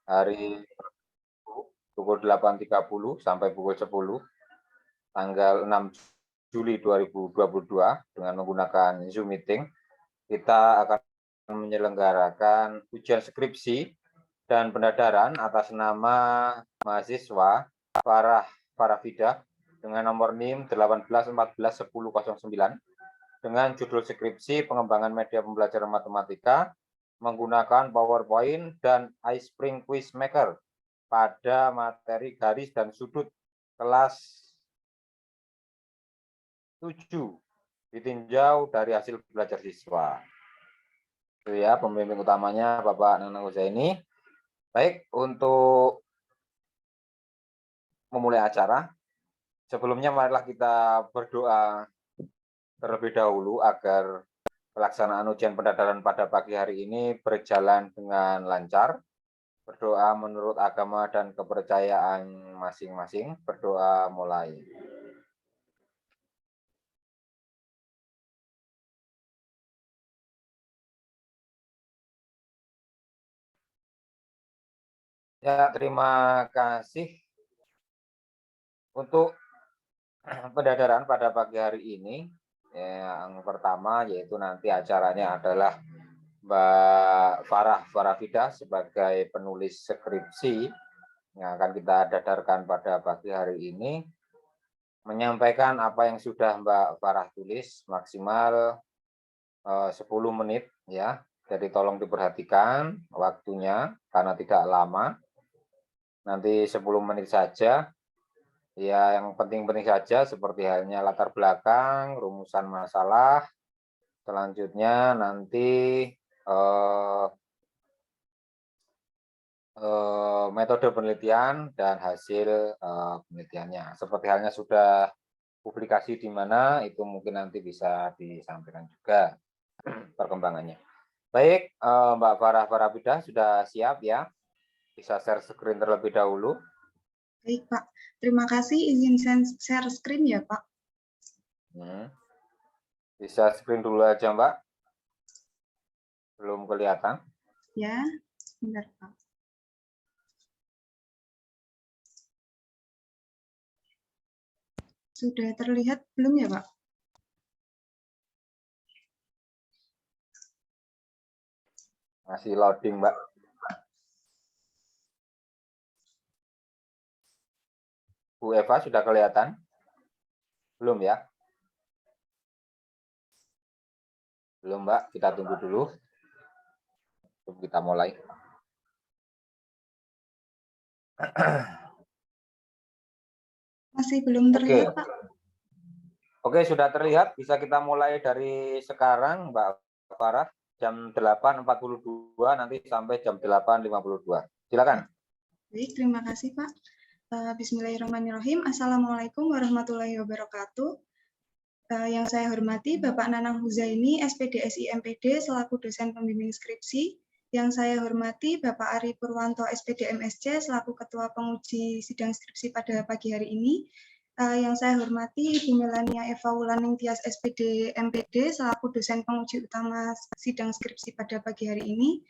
hari pukul 8.30 sampai pukul 10, tanggal 6 Juli 2022 dengan menggunakan Zoom Meeting. Kita akan menyelenggarakan ujian skripsi dan pendadaran atas nama mahasiswa Farah dengan nomor NIM 18141009 dengan judul skripsi pengembangan media pembelajaran matematika menggunakan PowerPoint dan iSpring Quiz Maker pada materi garis dan sudut kelas 7 ditinjau dari hasil belajar siswa. Itu ya, pembimbing utamanya Bapak Nanang Huzaini. Baik, untuk memulai acara, sebelumnya marilah kita berdoa terlebih dahulu agar pelaksanaan ujian pendadaran pada pagi hari ini berjalan dengan lancar. Berdoa menurut agama dan kepercayaan masing-masing. Berdoa mulai. Ya, terima kasih untuk pendadaran pada pagi hari ini. Yang pertama yaitu nanti acaranya adalah Mbak Farah sebagai penulis skripsi yang akan kita dadarkan pada pagi hari ini, menyampaikan apa yang sudah Mbak Farah tulis maksimal 10 menit ya. Jadi tolong diperhatikan waktunya karena tidak lama. Nanti 10 menit saja. Ya, yang penting-penting saja seperti halnya latar belakang, rumusan masalah. Selanjutnya nanti metode penelitian dan hasil penelitiannya. Seperti halnya sudah publikasi di mana, itu mungkin nanti bisa disampaikan juga perkembangannya. Baik, Mbak Farah sudah siap ya? Bisa share screen terlebih dahulu. Baik, Pak. Terima kasih. Izin share screen ya, Pak. Bisa screen dulu aja, Mbak. Belum kelihatan. Ya, sebentar, Pak. Sudah terlihat belum ya, Pak? Masih loading, Mbak. Bu Eva sudah kelihatan? Belum ya? Belum, Mbak. Kita tunggu dulu. Sebelum kita mulai. Masih belum terlihat, Pak. Oke, sudah terlihat. Bisa kita mulai dari sekarang, Mbak Farah. Jam 8.42 nanti sampai jam 8.52. Silakan. Baik, terima kasih, Pak. Bismillahirrahmanirrahim. Assalamualaikum warahmatullahi wabarakatuh. Yang saya hormati Bapak Nanang Huzaini, SPDSI MPD, selaku dosen pembimbing skripsi. Yang saya hormati Bapak Ari Purwanto, SPD MSc, selaku Ketua Penguji Sidang Skripsi pada pagi hari ini. Yang saya hormati Ibu Melania Eva Wulaning Tias, SPD MPD, selaku dosen penguji utama sidang skripsi pada pagi hari ini.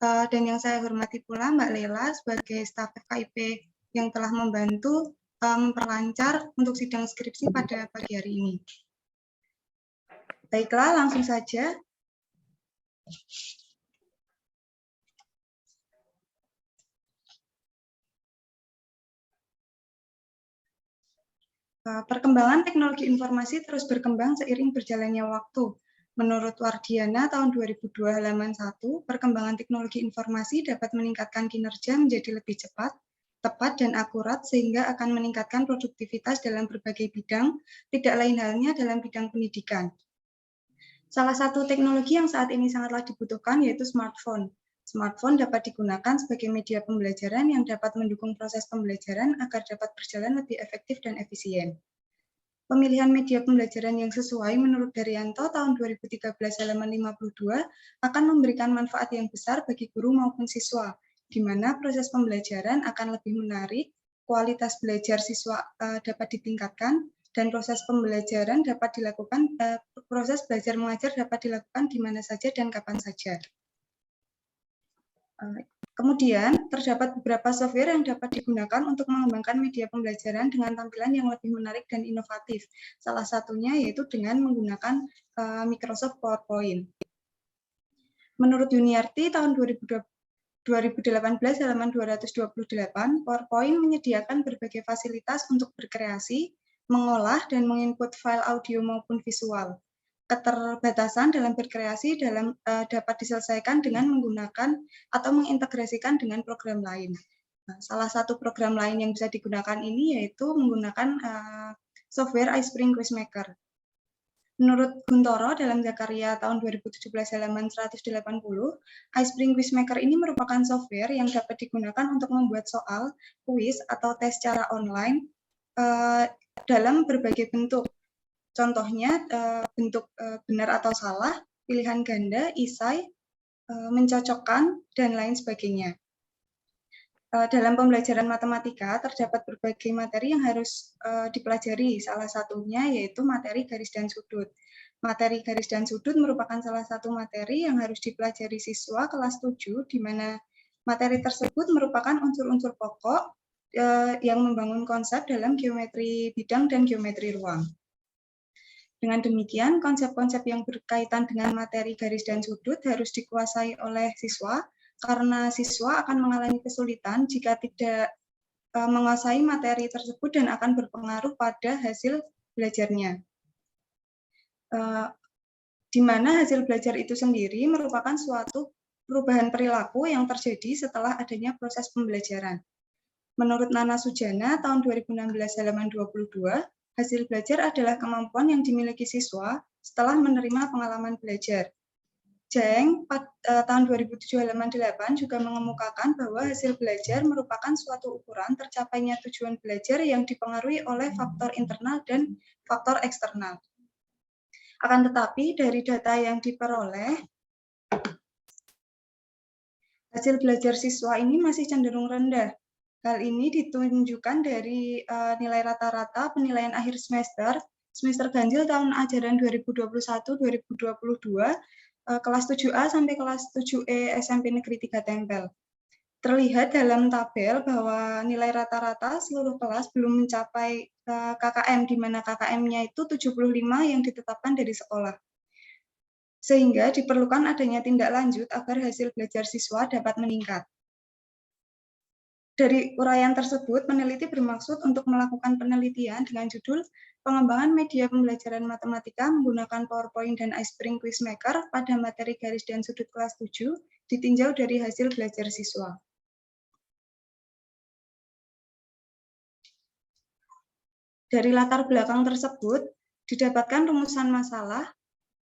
Dan yang saya hormati pula Mbak Lela sebagai staf FKIP yang telah membantu memperlancar untuk sidang skripsi pada pagi hari ini. Baiklah, langsung saja. Perkembangan teknologi informasi terus berkembang seiring berjalannya waktu. Menurut Wardiana tahun 2002 halaman 1, perkembangan teknologi informasi dapat meningkatkan kinerja menjadi lebih cepat, tepat, dan akurat sehingga akan meningkatkan produktivitas dalam berbagai bidang, tidak lain halnya dalam bidang pendidikan. Salah satu teknologi yang saat ini sangatlah dibutuhkan yaitu smartphone. Smartphone dapat digunakan sebagai media pembelajaran yang dapat mendukung proses pembelajaran agar dapat berjalan lebih efektif dan efisien. Pemilihan media pembelajaran yang sesuai menurut Daryanto tahun 2013 halaman 52 akan memberikan manfaat yang besar bagi guru maupun siswa, di mana proses pembelajaran akan lebih menarik, kualitas belajar siswa dapat ditingkatkan, dan proses pembelajaran dapat dilakukan, proses belajar mengajar dapat dilakukan di mana saja dan kapan saja. Kemudian, terdapat beberapa software yang dapat digunakan untuk mengembangkan media pembelajaran dengan tampilan yang lebih menarik dan inovatif. Salah satunya yaitu dengan menggunakan Microsoft PowerPoint. Menurut Yuniarti, tahun 2018 halaman 228, PowerPoint menyediakan berbagai fasilitas untuk berkreasi, mengolah, dan menginput file audio maupun visual. Keterbatasan dalam berkreasi dapat diselesaikan dengan menggunakan atau mengintegrasikan dengan program lain. Nah, salah satu program lain yang bisa digunakan ini yaitu menggunakan software iSpring Quizmaker. Menurut Guntoro dalam Zakaria tahun 2017 halaman 180, iSpring Quizmaker ini merupakan software yang dapat digunakan untuk membuat soal, kuis, atau tes secara online dalam berbagai bentuk. Contohnya bentuk benar atau salah, pilihan ganda, isai, mencocokkan, dan lain sebagainya. Dalam pembelajaran matematika terdapat berbagai materi yang harus dipelajari. Salah satunya yaitu materi garis dan sudut. Materi garis dan sudut merupakan salah satu materi yang harus dipelajari siswa kelas 7, di mana materi tersebut merupakan unsur-unsur pokok yang membangun konsep dalam geometri bidang dan geometri ruang. Dengan demikian, konsep-konsep yang berkaitan dengan materi garis dan sudut harus dikuasai oleh siswa, karena siswa akan mengalami kesulitan jika tidak menguasai materi tersebut dan akan berpengaruh pada hasil belajarnya. Di mana hasil belajar itu sendiri merupakan suatu perubahan perilaku yang terjadi setelah adanya proses pembelajaran. Menurut Nana Sujana, tahun 2016 halaman 22, hasil belajar adalah kemampuan yang dimiliki siswa setelah menerima pengalaman belajar. Jeng, tahun 2007 halaman 8 juga mengemukakan bahwa hasil belajar merupakan suatu ukuran tercapainya tujuan belajar yang dipengaruhi oleh faktor internal dan faktor eksternal. Akan tetapi, dari data yang diperoleh, hasil belajar siswa ini masih cenderung rendah. Hal ini ditunjukkan dari nilai rata-rata penilaian akhir semester ganjil tahun ajaran 2021-2022, kelas 7A sampai kelas 7E SMP Negeri 3 Tempel. Terlihat dalam tabel bahwa nilai rata-rata seluruh kelas belum mencapai KKM, di mana KKM-nya itu 75 yang ditetapkan dari sekolah. Sehingga diperlukan adanya tindak lanjut agar hasil belajar siswa dapat meningkat. Dari uraian tersebut, peneliti bermaksud untuk melakukan penelitian dengan judul Pengembangan Media Pembelajaran Matematika menggunakan PowerPoint dan iSpring Quizmaker pada materi garis dan sudut kelas 7, ditinjau dari hasil belajar siswa. Dari latar belakang tersebut, didapatkan rumusan masalah.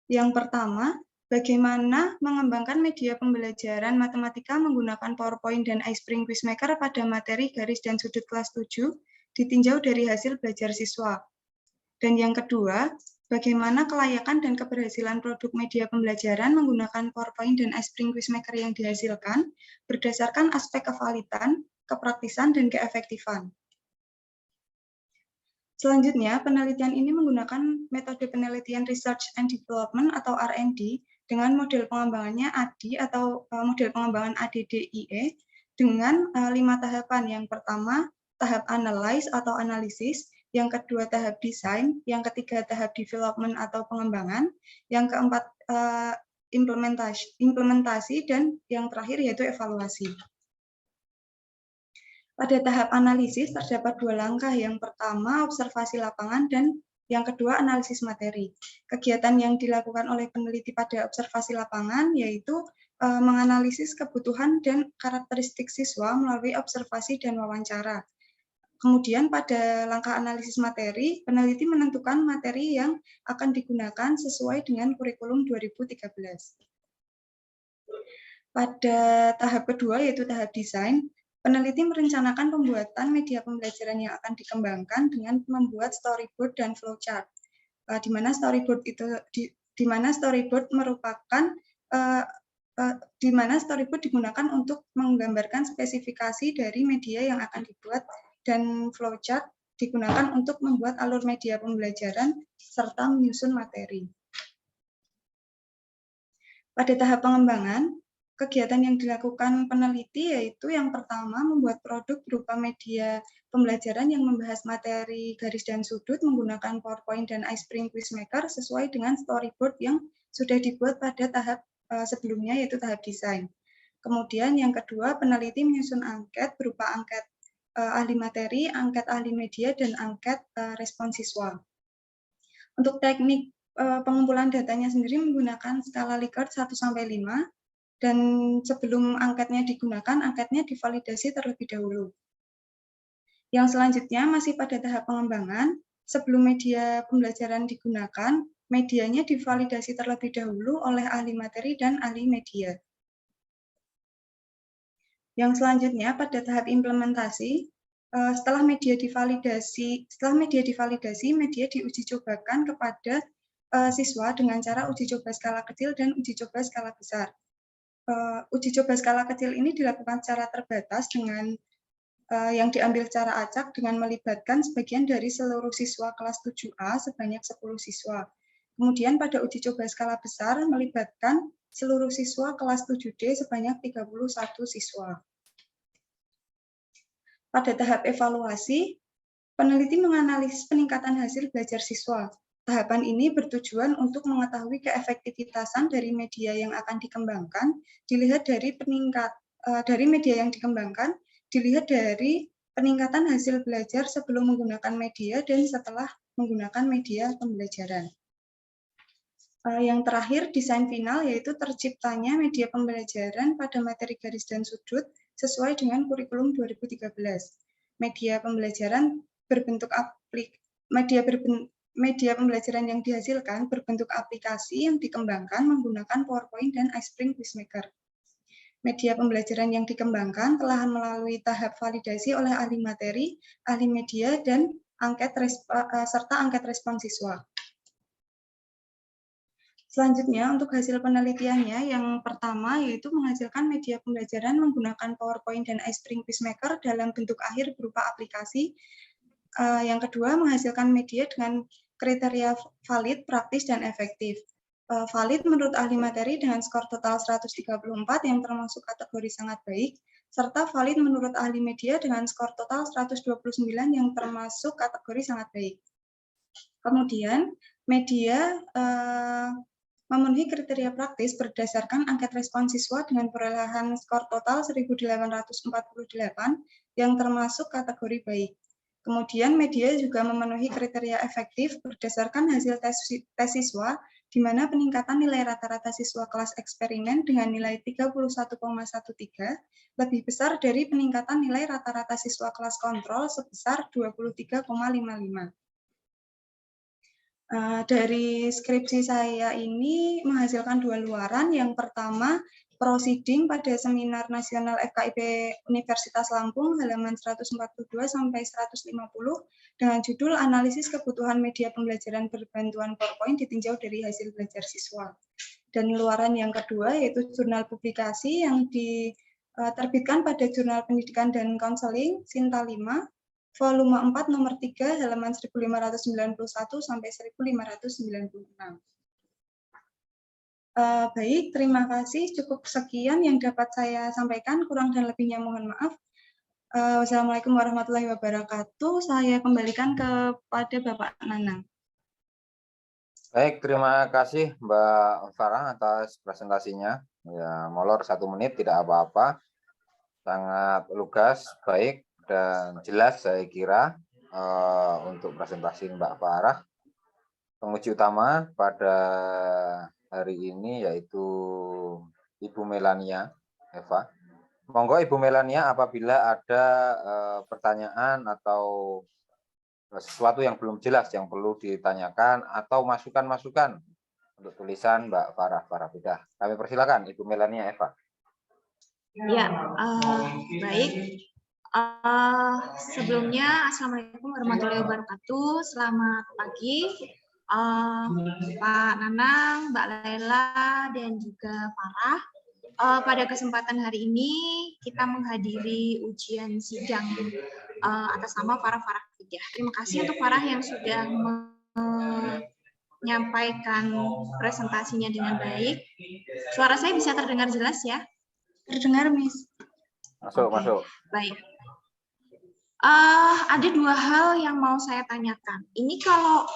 Yang pertama, bagaimana mengembangkan media pembelajaran matematika menggunakan PowerPoint dan iSpring Quizmaker pada materi garis dan sudut kelas 7, ditinjau dari hasil belajar siswa. Dan yang kedua, bagaimana kelayakan dan keberhasilan produk media pembelajaran menggunakan PowerPoint dan iSpring Quizmaker yang dihasilkan berdasarkan aspek kevalitan, kepraktisan, dan keefektifan. Selanjutnya, penelitian ini menggunakan metode penelitian Research and Development atau R&D dengan model pengembangannya ADI atau model pengembangan ADDIE dengan 5 tahapan. Yang pertama, tahap analyze atau analisis, yang kedua tahap desain, yang ketiga tahap development atau pengembangan, yang keempat implementasi, dan yang terakhir yaitu evaluasi. Pada tahap analisis terdapat 2 langkah. Yang pertama, observasi lapangan, dan yang kedua, analisis materi. Kegiatan yang dilakukan oleh peneliti pada observasi lapangan yaitu menganalisis kebutuhan dan karakteristik siswa melalui observasi dan wawancara. Kemudian pada langkah analisis materi, peneliti menentukan materi yang akan digunakan sesuai dengan kurikulum 2013. Pada tahap kedua, yaitu tahap desain, peneliti merencanakan pembuatan media pembelajaran yang akan dikembangkan dengan membuat storyboard dan flowchart. Di mana storyboard digunakan untuk menggambarkan spesifikasi dari media yang akan dibuat, dan flowchart digunakan untuk membuat alur media pembelajaran serta menyusun materi. Pada tahap pengembangan, kegiatan yang dilakukan peneliti yaitu yang pertama membuat produk berupa media pembelajaran yang membahas materi garis dan sudut menggunakan PowerPoint dan iSpring Quizmaker sesuai dengan storyboard yang sudah dibuat pada tahap sebelumnya yaitu tahap desain. Kemudian yang kedua, peneliti menyusun angket berupa angket ahli materi, angket ahli media, dan angket respon siswa. Untuk teknik pengumpulan datanya sendiri menggunakan skala Likert 1-5, dan sebelum angketnya digunakan, angketnya divalidasi terlebih dahulu. Yang selanjutnya masih pada tahap pengembangan, sebelum media pembelajaran digunakan, medianya divalidasi terlebih dahulu oleh ahli materi dan ahli media. Yang selanjutnya pada tahap implementasi, setelah media divalidasi, media diuji cobakan kepada siswa dengan cara uji coba skala kecil dan uji coba skala besar. Uji coba skala kecil ini dilakukan secara terbatas dengan yang diambil secara acak dengan melibatkan sebagian dari seluruh siswa kelas 7A sebanyak 10 siswa. Kemudian pada uji coba skala besar melibatkan seluruh siswa kelas 7D sebanyak 31 siswa. Pada tahap evaluasi, peneliti menganalisis peningkatan hasil belajar siswa. Tahapan ini bertujuan untuk mengetahui keefektivitasan dari media yang akan dikembangkan, dilihat dari media yang dikembangkan, dilihat dari peningkatan hasil belajar sebelum menggunakan media dan setelah menggunakan media pembelajaran. Yang terakhir, desain final, yaitu terciptanya media pembelajaran pada materi garis dan sudut sesuai dengan kurikulum 2013. Media pembelajaran berbentuk media pembelajaran yang dihasilkan berbentuk aplikasi yang dikembangkan menggunakan PowerPoint dan iSpring Quizmaker. Media pembelajaran yang dikembangkan telah melalui tahap validasi oleh ahli materi, ahli media, dan serta angket respon siswa. Selanjutnya, untuk hasil penelitiannya, yang pertama yaitu menghasilkan media pembelajaran menggunakan PowerPoint dan iSpring Quizmaker dalam bentuk akhir berupa aplikasi. Yang kedua, menghasilkan media dengan kriteria valid, praktis, dan efektif. Valid menurut ahli materi dengan skor total 134 yang termasuk kategori sangat baik, serta valid menurut ahli media dengan skor total 129 yang termasuk kategori sangat baik. Kemudian, media memenuhi kriteria praktis berdasarkan angket respon siswa dengan perolehan skor total 1.848 yang termasuk kategori baik. Kemudian media juga memenuhi kriteria efektif berdasarkan hasil tes siswa, di mana peningkatan nilai rata-rata siswa kelas eksperimen dengan nilai 31,13 lebih besar dari peningkatan nilai rata-rata siswa kelas kontrol sebesar 23,55. Dari skripsi saya ini menghasilkan 2 luaran. Yang pertama, proceeding pada Seminar Nasional FKIP Universitas Lampung halaman 142 sampai 150 dengan judul Analisis Kebutuhan Media Pembelajaran Berbantuan PowerPoint ditinjau dari hasil belajar siswa. Dan luaran yang kedua yaitu jurnal publikasi yang diterbitkan pada Jurnal Pendidikan dan Konseling Sinta 5 volume 4 nomor 3 halaman 1591 sampai 1596. Baik, terima kasih. Cukup sekian yang dapat saya sampaikan. Kurang dan lebihnya mohon maaf. Wassalamualaikum warahmatullahi wabarakatuh. Saya kembalikan kepada Bapak Nanang. Baik, terima kasih Mbak Farah atas presentasinya. Ya, molor 1 menit tidak apa-apa. Sangat lugas, baik dan jelas saya kira untuk presentasi Mbak Farah. Penguji utama pada hari ini yaitu Ibu Melania Eva. Monggo Ibu Melania, apabila ada pertanyaan atau sesuatu yang belum jelas yang perlu ditanyakan atau masukan-masukan untuk tulisan Mbak Farah Farahfidah. Kami persilakan Ibu Melania Eva. Ya, baik. Sebelumnya, Assalamualaikum warahmatullahi wabarakatuh. Selamat pagi, Pak Nanang, Mbak Laila, dan juga Farah. Pada kesempatan hari ini, kita menghadiri ujian sidang atas nama Farah Farahfidah. Terima kasih untuk Farah yang sudah menyampaikan presentasinya dengan baik. Suara saya bisa terdengar jelas ya? Terdengar, Miss. Masuk, Oke. masuk. Baik. Ada dua hal yang mau saya tanyakan. Ini kalau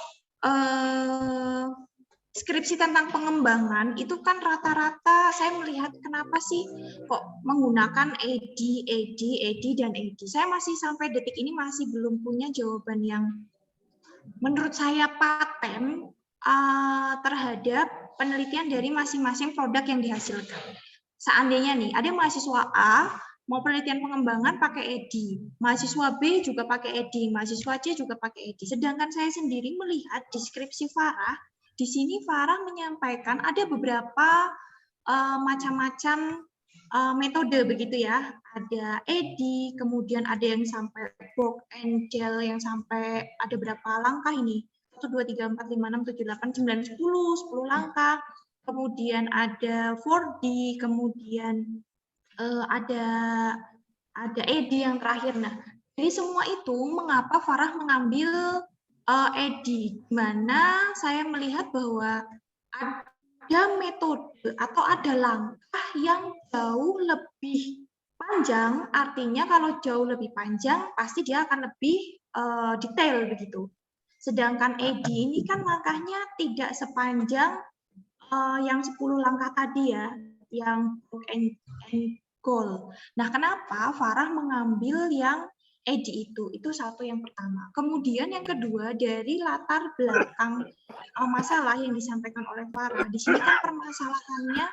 skripsi tentang pengembangan itu kan rata-rata saya melihat kenapa sih kok menggunakan ED, dan ED. Saya masih sampai detik ini masih belum punya jawaban yang menurut saya paten terhadap penelitian dari masing-masing produk yang dihasilkan. Seandainya nih, ada mahasiswa A mau penelitian pengembangan pakai ED, mahasiswa B juga pakai ED, mahasiswa C juga pakai ED. Sedangkan saya sendiri melihat deskripsi Farah, di sini Farah menyampaikan ada beberapa macam-macam metode begitu ya. Ada ED, kemudian ada yang sampai Borg and Gel yang sampai ada berapa langkah ini? 1, 2, 3, 4, 5, 6, 7, 8, 9, 10 langkah. Kemudian ada 4D, kemudian ada ED yang terakhir. Nah, dari semua itu mengapa Farah mengambil ED? Mana saya melihat bahwa ada metode atau ada langkah yang jauh lebih panjang. Artinya kalau jauh lebih panjang pasti dia akan lebih detail begitu. Sedangkan ED ini kan langkahnya tidak sepanjang yang 10 langkah tadi ya, yang book and goal. Nah, kenapa Farah mengambil yang ED itu? Itu satu yang pertama. Kemudian yang kedua, dari latar belakang masalah yang disampaikan oleh Farah. Di sini kan permasalahannya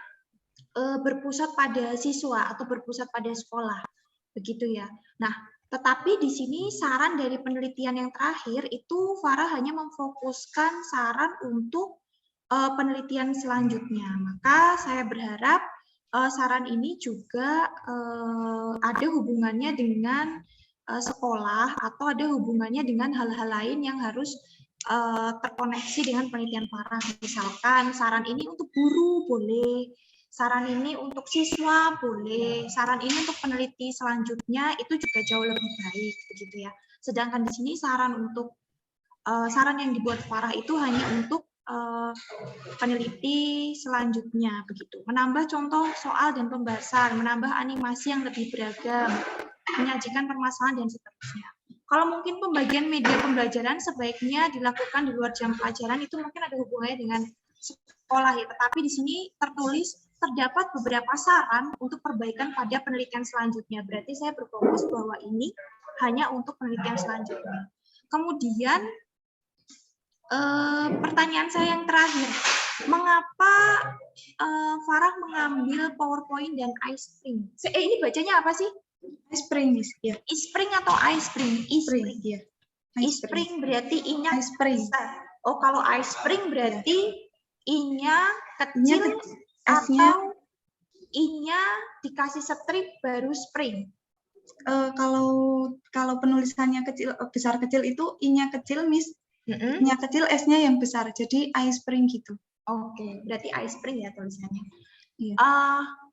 berpusat pada siswa atau berpusat pada sekolah. Begitu ya. Nah, tetapi di sini saran dari penelitian yang terakhir itu Farah hanya memfokuskan saran untuk penelitian selanjutnya. Maka saya berharap saran ini juga ada hubungannya dengan sekolah atau ada hubungannya dengan hal-hal lain yang harus terkoneksi dengan penelitian Farah. Misalkan saran ini untuk guru boleh, saran ini untuk siswa boleh, saran ini untuk peneliti selanjutnya itu juga jauh lebih baik begitu ya. Sedangkan di sini saran untuk saran yang dibuat Farah itu hanya untuk peneliti selanjutnya begitu. Menambah contoh soal dan pembahasan, menambah animasi yang lebih beragam, menyajikan permasalahan dan seterusnya. Kalau mungkin pembagian media pembelajaran sebaiknya dilakukan di luar jam pelajaran itu mungkin ada hubungannya dengan sekolah ya. Tetapi di sini terdapat beberapa saran untuk perbaikan pada penelitian selanjutnya. Berarti saya berfokus bahwa ini hanya untuk penelitian selanjutnya. Kemudian pertanyaan saya yang terakhir, mengapa Farah mengambil PowerPoint dan iSpring? Ini bacanya apa sih? iSpring, Miss. Ya. iSpring atau iSpring? iSpring, ya. iSpring berarti I-nya iSpring. besar. Oh, kalau iSpring berarti I-nya kecil S-nya atau I-nya dikasih strip baru spring? Kalau penulisannya kecil besar kecil itu I-nya kecil, Miss. I-nya kecil, S-nya yang besar. Jadi iSpring gitu. Oke, berarti iSpring ya tulisannya. Iya.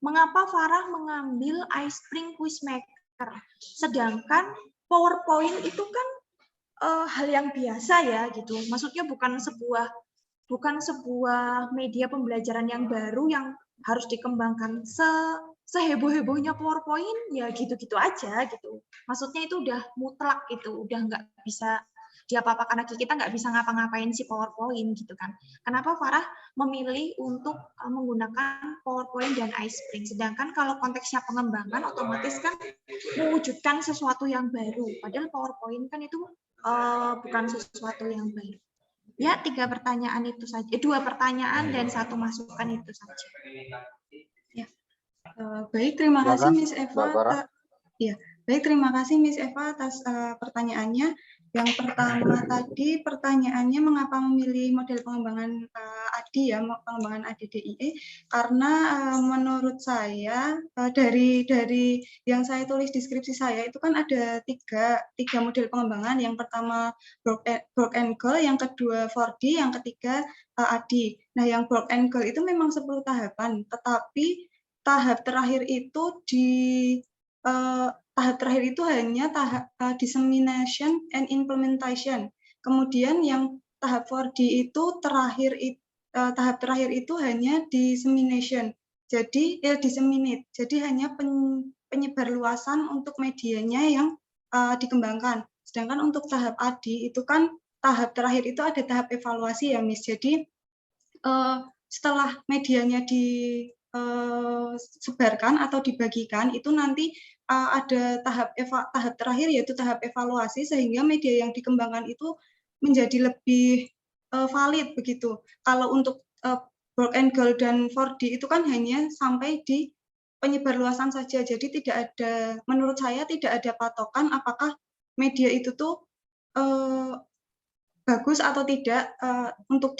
Mengapa Farah mengambil iSpring Quizmaker? Sedangkan PowerPoint itu kan hal yang biasa ya gitu. Maksudnya bukan sebuah media pembelajaran yang baru yang harus dikembangkan seheboh-hebohnya PowerPoint ya gitu-gitu aja gitu. Maksudnya itu udah mutlak gitu, udah nggak bisa diapa-apakan lagi, kita nggak bisa ngapa-ngapain si PowerPoint gitu kan. Kenapa Farah memilih untuk menggunakan PowerPoint dan iSpring? Sedangkan kalau konteksnya pengembangan otomatis kan mewujudkan sesuatu yang baru. Padahal PowerPoint kan itu bukan sesuatu yang baru. Ya, 3 pertanyaan itu saja. 2 pertanyaan dan 1 masukan itu saja. Ya. Baik, terima kasih Miss Eva. Ya, baik, terima kasih Miss Eva atas pertanyaannya. Yang pertama tadi pertanyaannya mengapa memilih model pengembangan ADI ya, pengembangan ADDIE, karena menurut saya dari yang saya tulis di skripsi saya itu kan ada tiga model pengembangan. Yang pertama Borg and Gall, yang kedua 4D, yang ketiga ADI. Nah, yang Borg and Gall itu memang 10 tahapan, tetapi tahap terakhir itu hanya tahap dissemination and implementation. Kemudian yang tahap 4D itu tahap terakhir itu hanya dissemination. Jadi disseminate. Jadi hanya penyebarluasan untuk medianya yang dikembangkan. Sedangkan untuk tahap ADI itu kan tahap terakhir itu ada tahap evaluasi ya, Miss. Jadi setelah medianya disebarkan atau dibagikan, itu nanti ada tahap terakhir yaitu tahap evaluasi, sehingga media yang dikembangkan itu menjadi lebih valid begitu. Kalau untuk bulk and goal dan 4D itu kan hanya sampai di penyebarluasan saja. Jadi tidak ada, menurut saya tidak ada patokan apakah media itu tuh bagus atau tidak untuk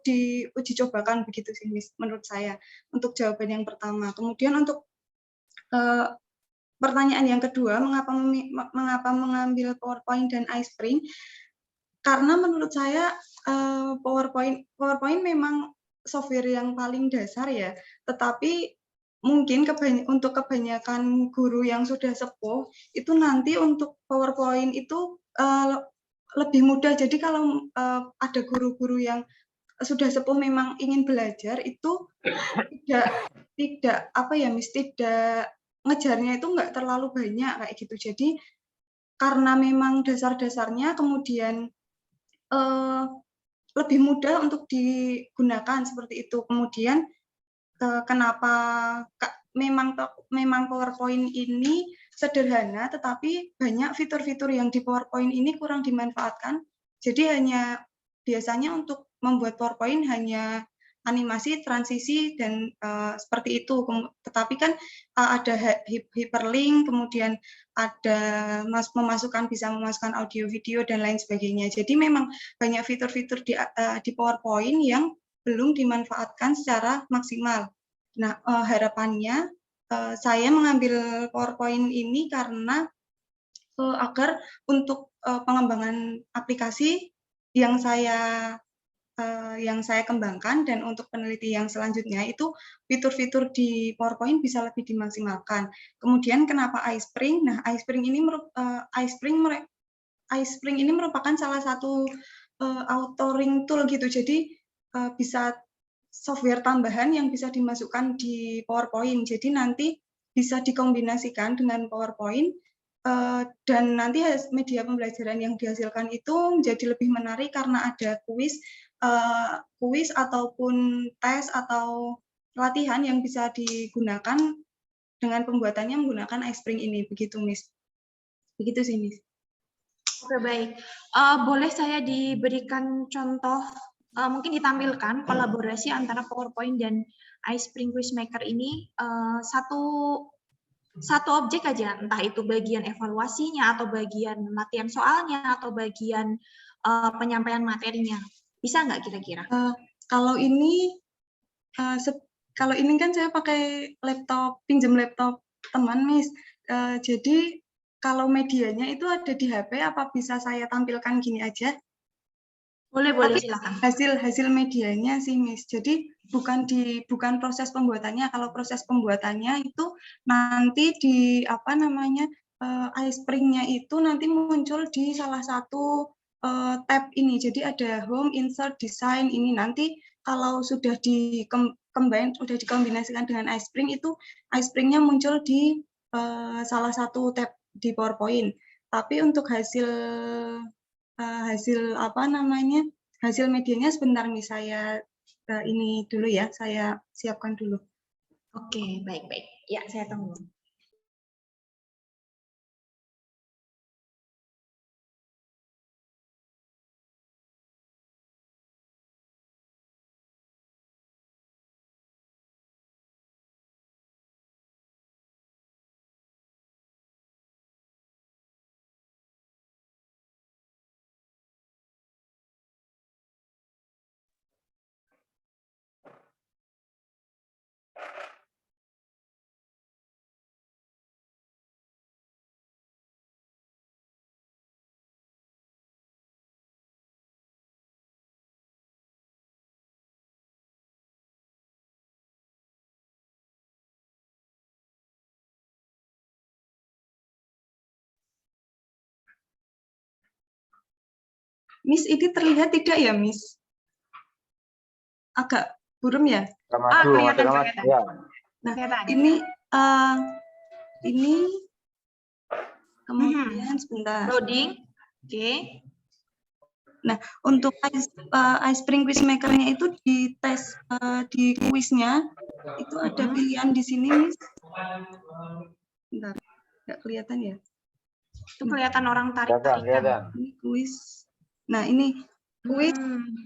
diuji cobakan begitu sih, Miss, menurut saya untuk jawaban yang pertama. Kemudian untuk pertanyaan yang kedua, mengapa mengambil PowerPoint dan iSpring? Karena menurut saya PowerPoint memang software yang paling dasar ya, tetapi mungkin untuk kebanyakan guru yang sudah sepuh itu nanti untuk PowerPoint itu lebih mudah. Jadi kalau ada guru-guru yang sudah sepuh memang ingin belajar itu tidak apa ya, Miss, tidak ngejarnya itu nggak terlalu banyak kayak gitu. Jadi karena memang dasar-dasarnya kemudian lebih mudah untuk digunakan seperti itu. Kemudian kenapa memang PowerPoint ini sederhana, tetapi banyak fitur-fitur yang di PowerPoint ini kurang dimanfaatkan. Jadi biasanya untuk membuat PowerPoint hanya animasi, transisi, dan seperti itu. Tetapi kan ada hyperlink, kemudian ada bisa memasukkan audio, video, dan lain sebagainya. Jadi memang banyak fitur-fitur di PowerPoint yang belum dimanfaatkan secara maksimal. Nah, harapannya saya mengambil PowerPoint ini karena agar untuk pengembangan aplikasi yang saya kembangkan dan untuk peneliti yang selanjutnya itu fitur-fitur di PowerPoint bisa lebih dimaksimalkan. Kemudian kenapa iSpring? Nah, iSpring ini merupakan salah satu authoring tool gitu. Jadi bisa software tambahan yang bisa dimasukkan di PowerPoint. Jadi nanti bisa dikombinasikan dengan PowerPoint dan nanti media pembelajaran yang dihasilkan itu menjadi lebih menarik karena ada kuis ataupun tes atau latihan yang bisa digunakan dengan pembuatannya menggunakan iSpring ini. Begitu, Miss. Begitu sih, Miss. Oke, baik. Boleh saya diberikan contoh, mungkin ditampilkan kolaborasi antara PowerPoint dan iSpring Quizmaker ini satu objek aja, entah itu bagian evaluasinya atau bagian latihan soalnya atau bagian penyampaian materinya. Bisa nggak kira-kira? Kalau ini kan saya pakai pinjam laptop teman, Miss. Jadi kalau medianya itu ada di HP, apa bisa saya tampilkan gini aja? Boleh, silakan. Hasil medianya sih, Miss. Jadi bukan proses pembuatannya. Kalau proses pembuatannya itu nanti di iSpring-nya itu nanti muncul di salah satu tab ini. Jadi ada Home, Insert, Design ini. Nanti kalau sudah dikombinasikan dengan iSpring itu iSpring-nya muncul di salah satu tab di PowerPoint. Tapi untuk hasil medianya sebentar nih, saya ini dulu ya, saya siapkan dulu. Oke, baik. Ya, saya tunggu. Miss, ini terlihat tidak ya, Miss? Agak buram ya? Kelihatan. Ya. Nah, Kelihatan. ini kemudian sebentar. Loading. Oke. Nah, untuk iSpring Quiz Maker-nya itu di tes di kuisnya itu ada pilihan di sini, Miss. Bentar, nggak kelihatan ya? Itu kelihatan orang tarik-tarikan. Kelihatan. Ini kuis. Nah, ini kuis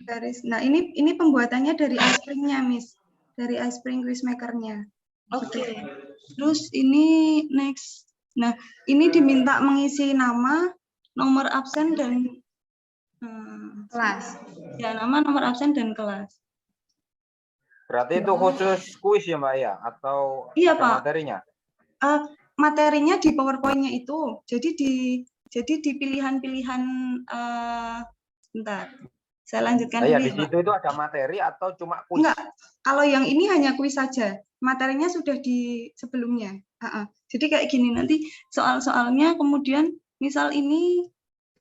garis. Nah, ini pembuatannya dari iSpring-nya, Miss. Dari iSpring Quiz Maker-nya. Oke. Terus ini next. Nah, ini diminta mengisi nama, nomor absen dan Kelas. ya, nama, nomor absen dan kelas. Berarti itu khusus kuis ya Mbak ya? Atau Iya, ada Pak. materinya? Materinya di PowerPoint-nya itu. Jadi di pilihan-pilihan bentar. Saya lanjutkan Ya, dulu di ya, Pak. situ itu ada materi atau cuma kuis? Enggak. Kalau yang ini hanya kuis saja. Materinya sudah di sebelumnya. Jadi kayak gini, nanti soal-soalnya kemudian misal ini,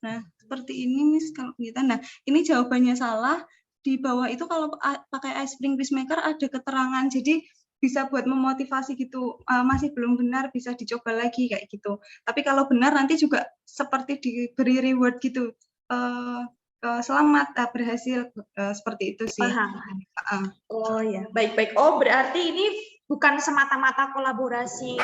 nah seperti ini, Miss, kalau kita. Nah, ini jawabannya salah. Di bawah itu kalau pakai iSpring Quiz Maker ada keterangan. Jadi bisa buat memotivasi gitu. Masih belum benar, bisa dicoba lagi kayak gitu. Tapi kalau benar nanti juga seperti diberi reward gitu. Selamat berhasil, seperti itu sih. Paham. Oh ya, baik-baik. Oh, berarti ini bukan semata-mata kolaborasi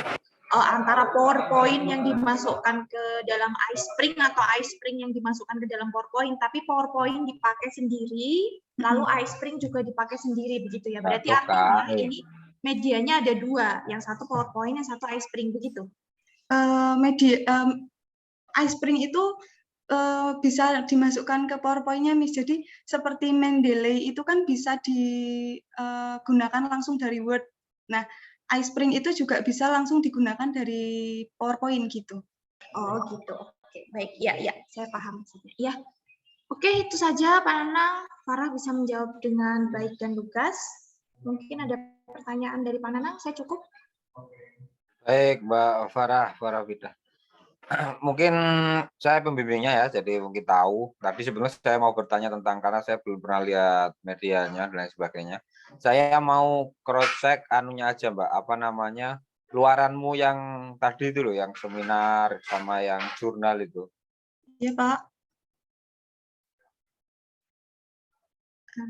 antara PowerPoint yang dimasukkan ke dalam iSpring atau iSpring yang dimasukkan ke dalam PowerPoint, tapi PowerPoint dipakai sendiri, lalu iSpring juga dipakai sendiri, begitu ya. Berarti artinya ini medianya ada dua, yang satu PowerPoint, yang satu iSpring, begitu. iSpring itu bisa dimasukkan ke PowerPoint-nya, Miss. Jadi seperti Mendeley itu kan bisa digunakan langsung dari Word. Nah, iSpring itu juga bisa langsung digunakan dari PowerPoint gitu. Oh gitu. Oke, baik. Ya, saya paham. Ya. Oke, itu saja Pak Nanang. Farah bisa menjawab dengan baik dan lugas. Mungkin ada pertanyaan dari Pak Nanang, saya cukup. Baik, Mbak Farah Fidah. Mungkin saya pembimbingnya ya, jadi mungkin tahu. Tapi sebelumnya saya mau bertanya tentang, karena saya belum pernah lihat medianya dan lain sebagainya. Saya mau cross check anunya aja Mbak, apa namanya, luaranmu yang tadi itu loh, yang seminar sama yang jurnal itu. Iya Pak.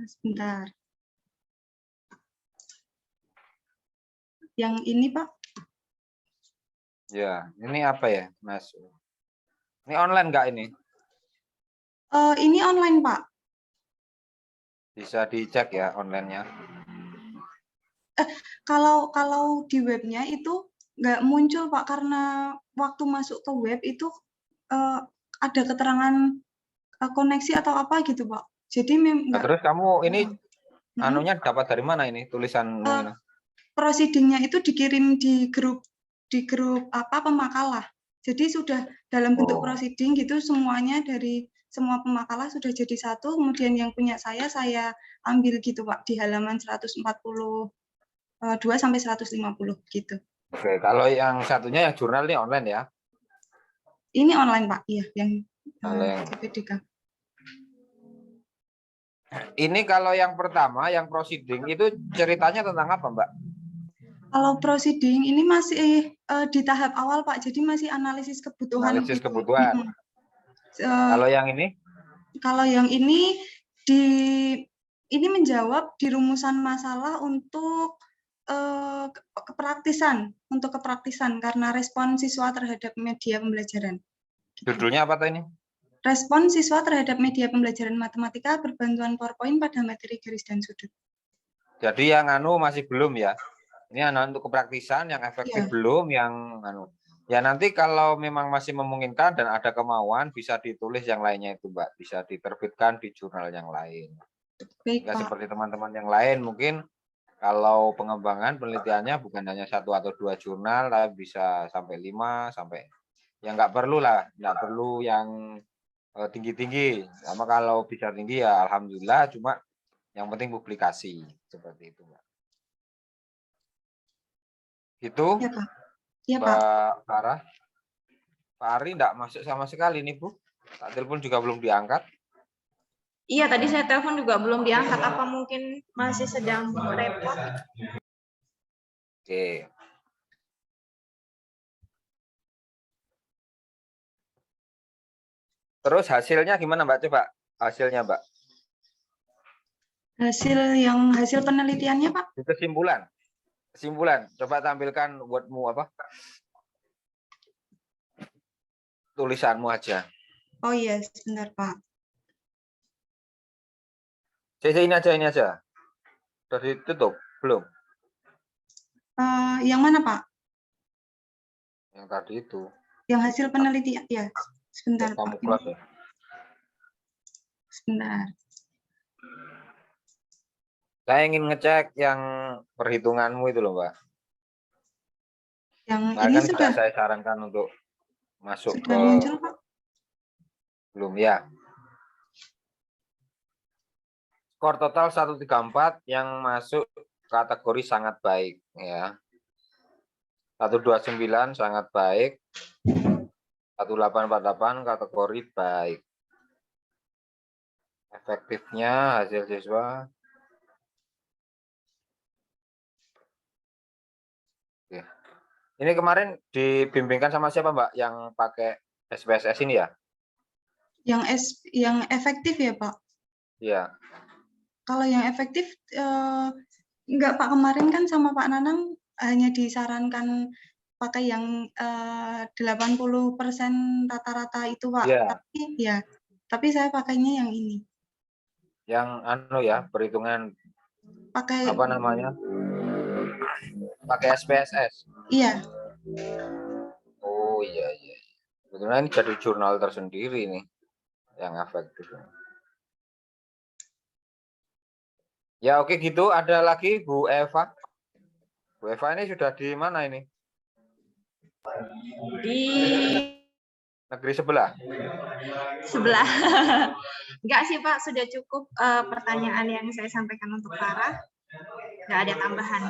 Sebentar. Yang ini Pak. Ya, ini apa ya, Mas? Ini online nggak ini? Ini online, Pak. Bisa dicek ya online-nya. Kalau di webnya itu nggak muncul, Pak, karena waktu masuk ke web itu ada keterangan koneksi atau apa gitu, Pak. Jadi Nah, terus kamu ini anunya dapat dari mana ini tulisan ini? Proceedingnya itu dikirim di grup apa pemakalah. Jadi sudah dalam bentuk proceeding gitu, semuanya dari semua pemakalah sudah jadi satu. Kemudian yang punya saya ambil gitu Pak di halaman 142 sampai 150 gitu. Oke, kalau yang satunya yang jurnal ini online ya? Ini online Pak, iya yang CPDK. Ini kalau yang pertama, yang proceeding itu ceritanya tentang apa Mbak? Kalau proceeding ini masih di tahap awal Pak, jadi masih analisis kebutuhan. Analisis kebutuhan. Kalau yang ini? Kalau yang ini menjawab di rumusan masalah untuk kepraktisan karena respon siswa terhadap media pembelajaran. Judulnya apa tadi ini? Respon siswa terhadap media pembelajaran matematika berbantuan PowerPoint pada materi garis dan sudut. Jadi yang masih belum ya? Ini untuk kepraktisan, yang efektif belum, yang Ya nanti kalau memang masih memungkinkan dan ada kemauan, bisa ditulis yang lainnya itu Mbak, bisa diterbitkan di jurnal yang lain. Baik, Pak. Seperti teman-teman yang lain mungkin kalau pengembangan penelitiannya bukan hanya 1 atau 2 jurnal, tapi bisa sampai 5 sampai ya nggak perlu yang tinggi-tinggi. Sama kalau bisa tinggi ya alhamdulillah, cuma yang penting publikasi seperti itu Mbak. Itu ya, Pak. Ya, Mbak Farah. Pak Ari enggak masuk sama sekali nih Bu. Tak telepon juga belum diangkat. Iya, tadi saya telepon juga belum diangkat. Apa mungkin masih sedang repot? Oke. Terus hasilnya gimana, Mbak? Coba hasilnya, Mbak. Hasil penelitiannya, Pak? Kesimpulan. Kesimpulan. Coba tampilkan wordmu apa? Tulisanmu aja. Oh iya, sebentar, Pak. Ini aja. Sudah ditutup? Belum? Yang mana, Pak? Yang tadi itu. Yang hasil penelitian, ya. Sebentar, Kamu Pak. close ya? Sebentar. Saya ingin ngecek yang perhitunganmu itu loh, Mbak. Yang Nah, ini kan sudah saya sarankan untuk masuk ke muncul, Pak. belum ya. Skor total 134 yang masuk kategori sangat baik ya. 129 sangat baik. 1848 kategori baik. Efektifnya hasil siswa oke. Ini kemarin dibimbingkan sama siapa, Mbak, yang pakai SPSS ini ya? Yang efektif ya, Pak? Iya. Kalau yang efektif, enggak, Pak. Kemarin kan sama Pak Nanang hanya disarankan pakai yang 80% rata-rata itu, Pak. Iya. Tapi saya pakainya yang ini. Yang ya, perhitungan Pakai apa namanya? Pakai SPSS. Iya. Oh iya. Sebetulnya ini jadi jurnal tersendiri nih yang efektif. Ya oke gitu. Ada lagi Bu Eva. Bu Eva ini sudah di mana ini? Di negeri sebelah. Enggak sih, Pak, sudah cukup pertanyaan yang saya sampaikan untuk Farah. Enggak ada tambahan.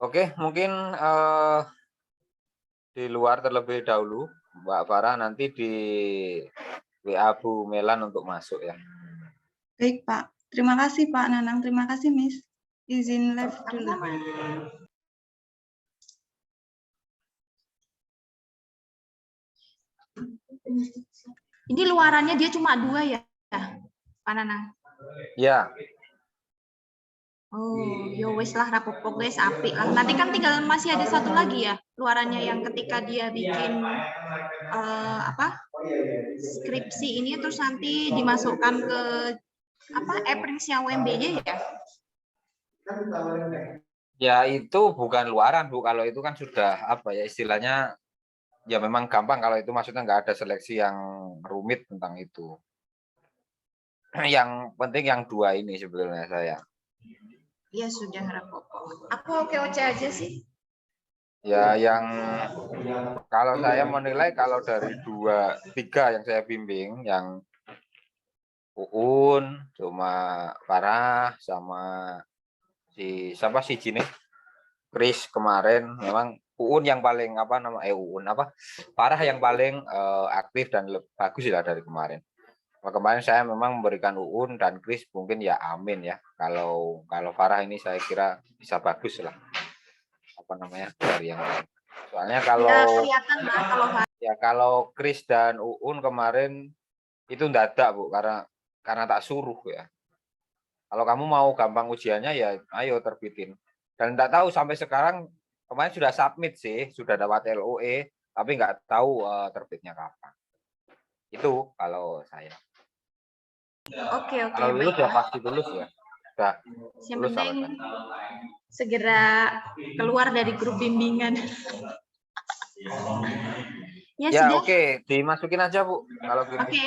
Oke, mungkin di luar terlebih dahulu, Mbak Farah, nanti di WA Bu Melan untuk masuk ya. Baik, Pak. Terima kasih, Pak Nanang. Terima kasih, Miss. Izin live dulu. Ini luarannya dia cuma 2 ya, Pak Nanang? Ya. Oh, yo wis lah rapopo guys, apik lah. Nanti kan tinggal masih ada satu lagi ya, luarannya yang ketika dia bikin skripsi ini terus nanti dimasukkan ke e-prints-nya UMB-nya ya? Ya itu bukan luaran, Bu. Kalau itu kan sudah istilahnya ya memang gampang kalau itu, maksudnya nggak ada seleksi yang rumit tentang itu. Yang penting yang 2 ini sebetulnya saya. Iya sudah rapopo. Aku oke-oke aja sih. Ya yang kalau saya menilai kalau dari 3 yang saya bimbing, yang Uun, cuma Farah sama siapa sih Jini, Chris kemarin, memang Uun yang paling Farah yang paling aktif dan bagus ya dari kemarin. Kemarin saya memang memberikan Uun dan Chris mungkin ya amin ya. Kalau Farah ini saya kira bisa bagus lah. Dari yang lain. Soalnya kalau Chris dan Uun kemarin itu dadak, Bu, karena tak suruh ya. Kalau kamu mau gampang ujiannya ya ayo terbitin. Dan enggak tahu sampai sekarang, kemarin sudah submit sih, sudah dapat LOE, tapi nggak tahu terbitnya kapan. Itu kalau saya. Oke, kalau lulus ya pasti lulus ya. Sudah. Yang penting segera keluar dari grup bimbingan. Ya oke, dimasukin aja, Bu, kalau gini. Oke.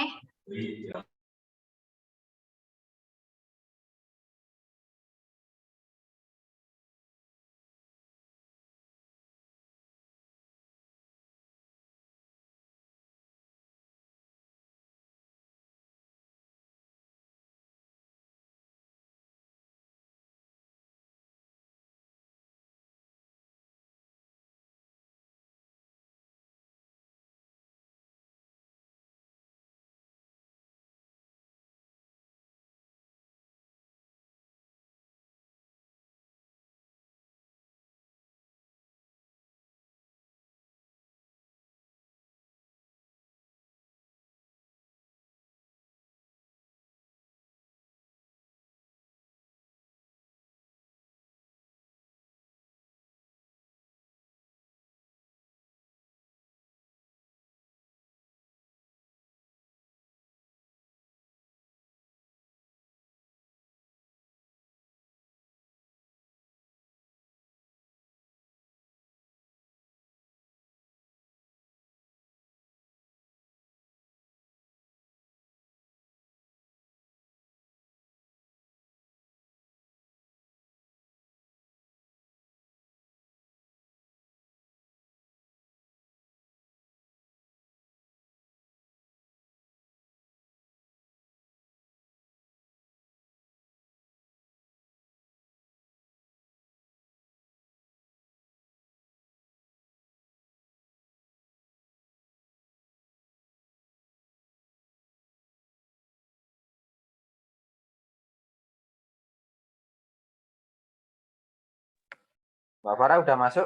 Mbak Farah udah masuk?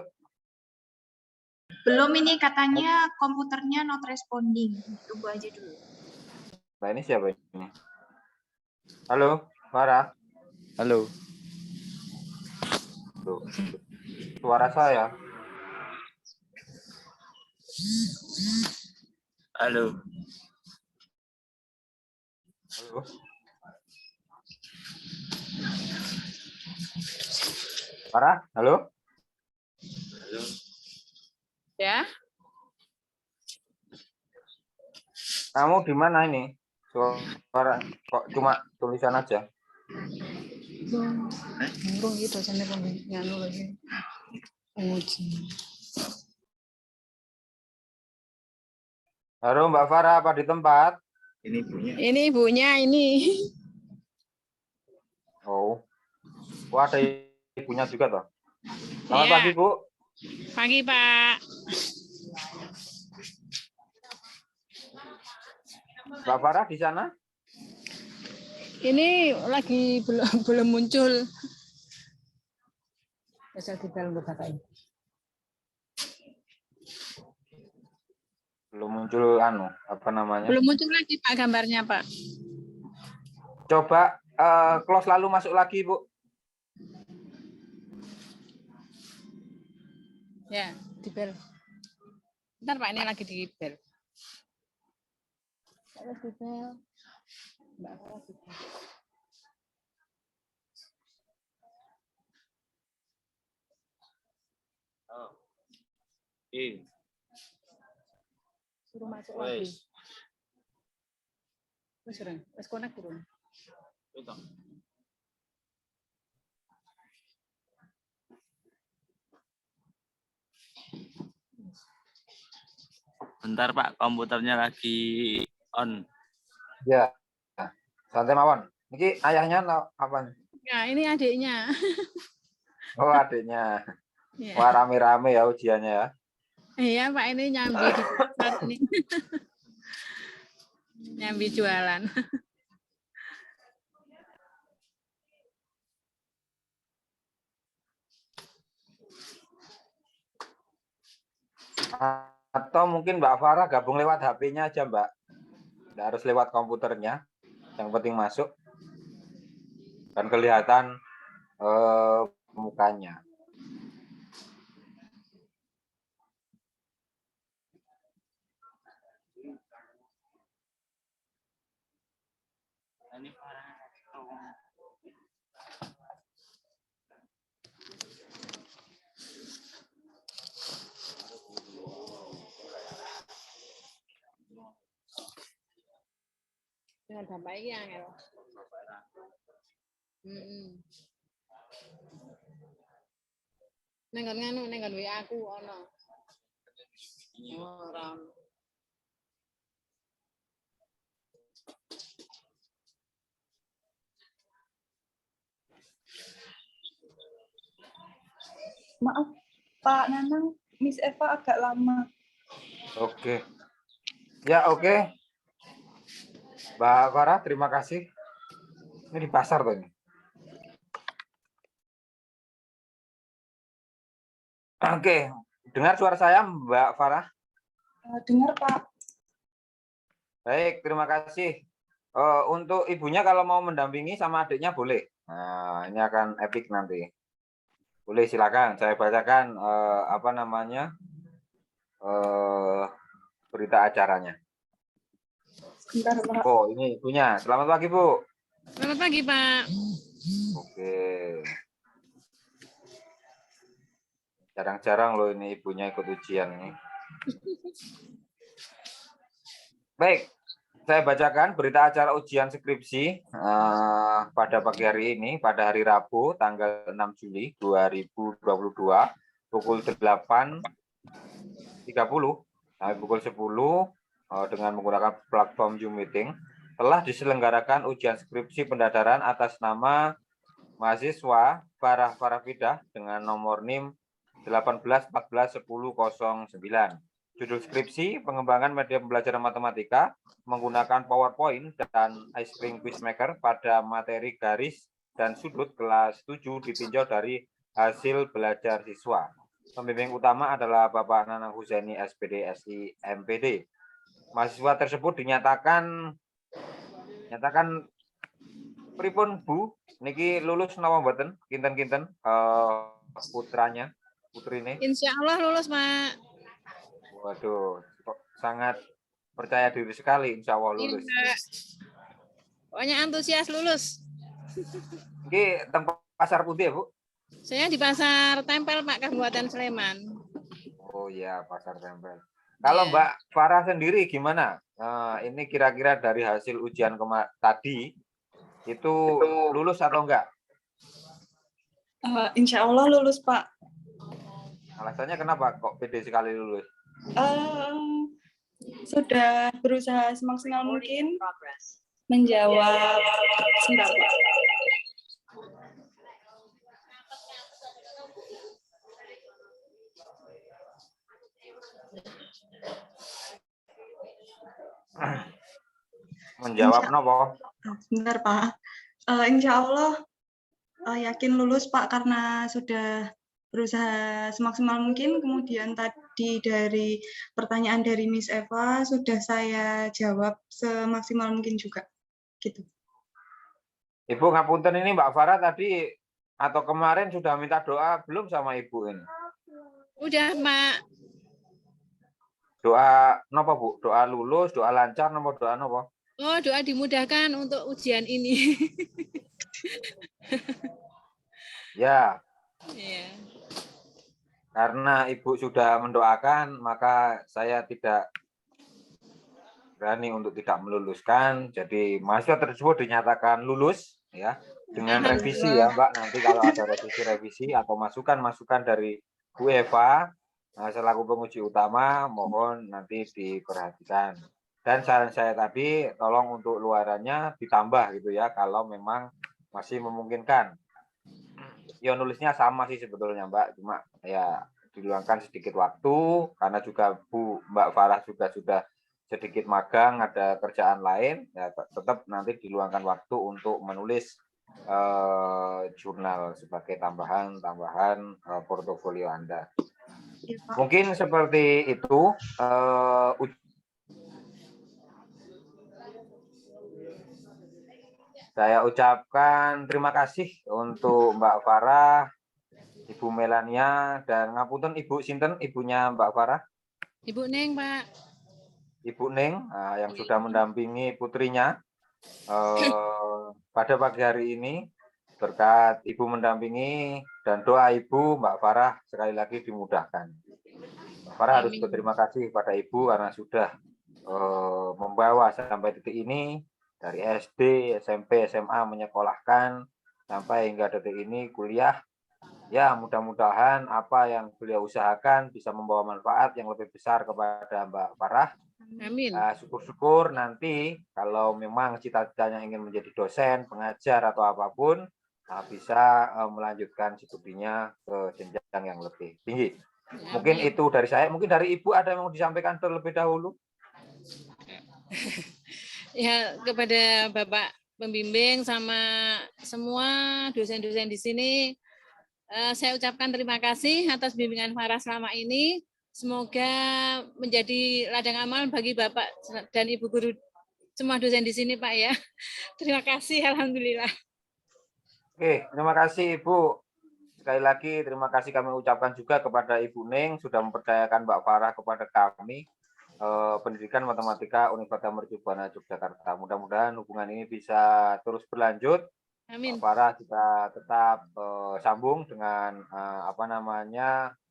Belum, ini katanya komputernya not responding. Tunggu aja dulu. Nah, ini siapa ini? Halo, Farah. Halo. Tuh, suara saya. Halo. Halo. Farah, halo. Halo. Ya, Kamu di mana ini? Suara kok cuma tulisan aja? burung itu dosennya nganu lagi penguji. Halo Mbak Farah, apa di tempat? Ini punya. Ini ibunya ini. Oh, wah ada ibunya juga toh. Selamat Iya. pagi Bu. Pagi Pak. Mbak Farah di sana? Ini lagi belum muncul. Bisa dibel untuk kakak. Belum muncul apa namanya? Belum muncul lagi Pak gambarnya Pak. Coba close lalu masuk lagi Bu. Ya, dibel. Bentar Pak, ini lagi dibel. Dibel. Mbak Farah dibel. Oh. Ini. Suruh masuk lagi. Wes. Wes connect turun. Itu. Bentar Pak, komputernya lagi on. Ya. Santai mawon. Ini ayahnya apa? Ya, ini adiknya. Oh, adiknya. Ya. Wah, rame-rame ya ujiannya ya. Iya Pak, ini nyambi di pasar ini. Nyambi jualan. Atau mungkin Mbak Farah gabung lewat HP-nya aja Mbak. Nggak harus lewat komputernya. Yang penting masuk. Dan kelihatan mukanya. Ini parah. Dengan dampak iki angel. Ning nggon WA aku ono. Ora ono. Maaf, Pak Nanang, Miss Eva agak lama. Oke. Ya, oke. Mbak Farah, terima kasih. Ini di pasar tuh ini. Oke. Dengar suara saya, Mbak Farah? Dengar, Pak. Baik, terima kasih. Untuk ibunya kalau mau mendampingi sama adiknya boleh. Nah, ini akan epic nanti. Boleh, silakan. Saya bacakan apa namanya berita acaranya. Sebentar, Pak. Oh, ini ibunya. Selamat pagi, Bu. Selamat pagi, Pak. Oke. Jarang-jarang loh ini ibunya ikut ujian ini. Baik, saya bacakan berita acara ujian skripsi pada pagi hari ini, pada hari Rabu, tanggal 6 Juli 2022, pukul 8.30 sampai pukul 10 dengan menggunakan platform Zoom Meeting, telah diselenggarakan ujian skripsi pendadaran atas nama mahasiswa Farah Farafidah dengan nomor NIM 18141009. Judul skripsi, pengembangan media pembelajaran matematika menggunakan PowerPoint dan Ice Cream Quizmaker pada materi garis dan sudut kelas 7 ditinjau dari hasil belajar siswa. Pembimbing utama adalah Bapak Nanang Husaini, SPD, SI, MPD. Mahasiswa tersebut dinyatakan pripun Bu, niki lulus napa mboten? Kinten-kinten putrine. Insya Allah lulus, Pak. Waduh, kok sangat percaya diri sekali, insya Allah lulus. Iya, Pak. Pokoknya antusias lulus. Ini tempat pasar putih ya Bu? Saya di Pasar Tempel, Pak, Kabupaten Sleman. Oh iya, pasar tempel. Kalau Mbak Farah sendiri gimana? Ini kira-kira dari hasil ujian tadi itu lulus atau enggak? Insya Allah lulus, Pak. Alasannya kenapa kok pede sekali lulus? Sudah berusaha semaksimal mungkin menjawab. Sebentar, Pak. Menjawab nopo? Sebentar Pak. Insya Allah yakin lulus Pak karena sudah berusaha semaksimal mungkin. Kemudian tadi dari pertanyaan dari Miss Eva sudah saya jawab semaksimal mungkin juga. Gitu. Ibu ngapunten, ini Mbak Farah tadi atau kemarin sudah minta doa belum sama Ibu ini? Udah, Pak. Doa nopo Bu? Doa lulus, doa lancar, nopo doa nopo? Oh, doa dimudahkan untuk ujian ini. Ya. Iya. Karena Ibu sudah mendoakan, maka saya tidak berani untuk tidak meluluskan. Jadi mahasiswa tersebut dinyatakan lulus ya dengan revisi ya Mbak. Nanti kalau ada revisi atau masukan dari Bu Eva selaku penguji utama, mohon nanti diperhatikan. Dan saran saya tadi tolong untuk luarannya ditambah gitu ya kalau memang masih memungkinkan. Ya nulisnya sama sih sebetulnya Mbak, cuma ya diluangkan sedikit waktu karena juga Mbak Farah juga sudah sedikit magang, ada kerjaan lain, ya tetap nanti diluangkan waktu untuk menulis jurnal sebagai tambahan portofolio Anda. Ya, Pak. Mungkin seperti itu. Saya ucapkan terima kasih untuk Mbak Farah, Ibu Melania, dan ngapunten Ibu Sinten, ibunya Mbak Farah? Ibu Neng, Pak. Ibu Neng yang sudah mendampingi putrinya pada pagi hari ini. Berkat Ibu mendampingi dan doa Ibu, Mbak Farah sekali lagi dimudahkan. Mbak Farah harus berterima kasih kepada Ibu karena sudah membawa sampai detik ini. Dari SD, SMP, SMA menyekolahkan sampai hingga detik ini kuliah. Ya, mudah-mudahan apa yang beliau usahakan bisa membawa manfaat yang lebih besar kepada Mbak Farah. Amin. Syukur-syukur nanti kalau memang cita-citanya ingin menjadi dosen, pengajar atau apapun, bisa melanjutkan studinya ke jenjang yang lebih tinggi. Mungkin itu dari saya. Mungkin dari Ibu ada yang mau disampaikan terlebih dahulu? Ya, kepada Bapak pembimbing sama semua dosen-dosen di sini, saya ucapkan terima kasih atas bimbingan Farah selama ini. Semoga menjadi ladang amal bagi Bapak dan Ibu guru semua dosen di sini, Pak ya. Terima kasih, alhamdulillah. Oke, terima kasih Ibu. Sekali lagi terima kasih kami ucapkan juga kepada Ibu Neng sudah mempercayakan Mbak Farah kepada kami. Pendidikan Matematika Universitas Mercubuana Yogyakarta. Mudah-mudahan hubungan ini bisa terus berlanjut. Amin. Mbak Farah juga tetap sambung dengan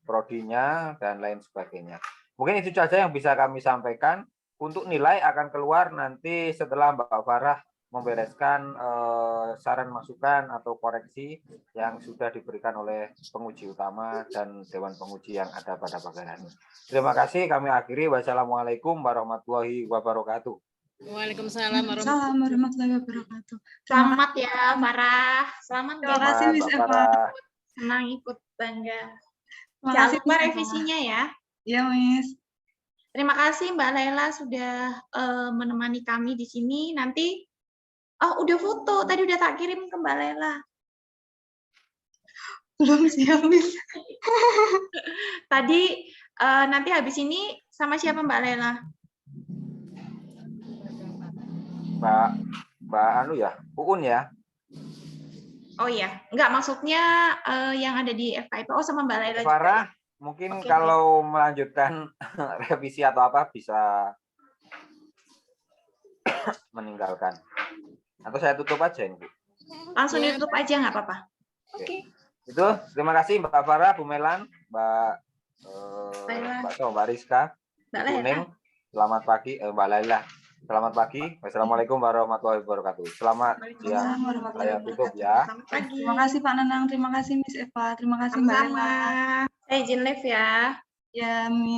prodinya dan lain sebagainya. Mungkin itu saja yang bisa kami sampaikan. Untuk nilai akan keluar nanti setelah Mbak Farah membereskan saran masukan atau koreksi yang sudah diberikan oleh penguji utama dan Dewan Penguji yang ada pada pagi hari ini. Terima kasih, kami akhiri. Wassalamualaikum warahmatullahi wabarakatuh. Waalaikumsalam warahmatullahi wabarakatuh. Selamat ya, Farah. Selamat. Terima kasih, Miss Eva. Senang ikut bangga. Terima Jangan kasih, lupa revisinya ya. Iya, Miss. Terima kasih Mbak Laila sudah menemani kami di sini. Nanti udah foto, tadi udah tak kirim ke Mbak Laila. Belum siap, Miss. Tadi nanti habis ini sama siapa Mbak Lela? Mbak Anu ya, Uun ya. Oh iya, enggak maksudnya yang ada di FKIP. Oh sama Mbak Lela juga. Farah, mungkin Oke, kalau melanjutkan revisi atau apa bisa meninggalkan. Atau saya tutup aja ini. Langsung Ya. ditutup aja nggak apa-apa. Oke. Itu terima kasih Mbak Farah, Bu Melan, Mbak Laila. Mbak Rizka, Mbak Bu Lela. Kuning. Selamat pagi, Mbak Laila. Selamat pagi. Wassalamualaikum warahmatullahi wabarakatuh. Selamat siang. Saya tutup ya. Selamat pagi. Terima kasih Pak Nanang, terima kasih Miss Eva, terima kasih Mbak Sama-sama. Lela. Saya izin live ya. Ya, Miss.